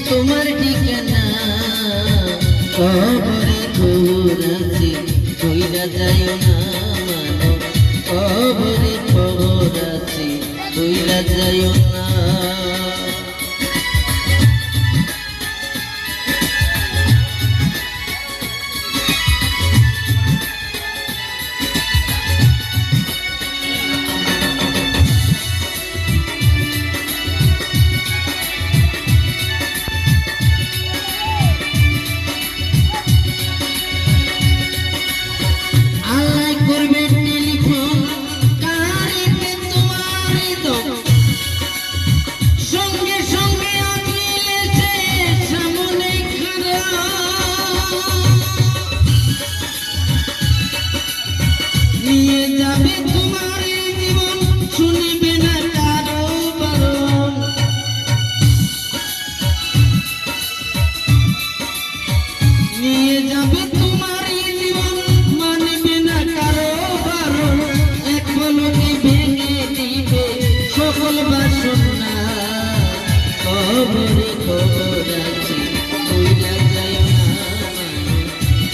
তোমার ঠিকানা কবরে খবর আছে কইরা যাইও না মানো কবরে খবর আছে কইরা যাইও না নিয়ে যাবে তোমার জীবন শুনিবে না কারো বারণ নিয়ে যাবে তোমার জীবন মানবে না কারো বারণ এক পলকে ভেঙে দিবে সকল বাসনা কবরে খবর আছে কইরা যায় না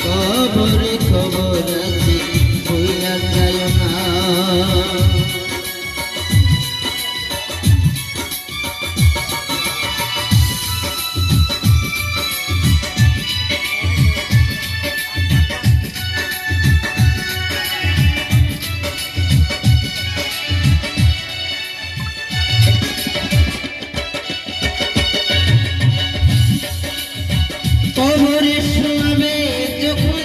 কবরে খবর আছে কইরা যায় না কবরে শোনাবে যখন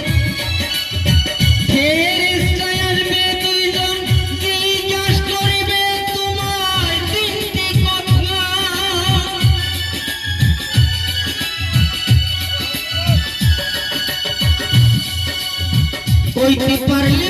ফেরেশতা আসবে দুইজন জিজ্ঞাস করিবে তোমার তিনটি কথা কইতে পারলে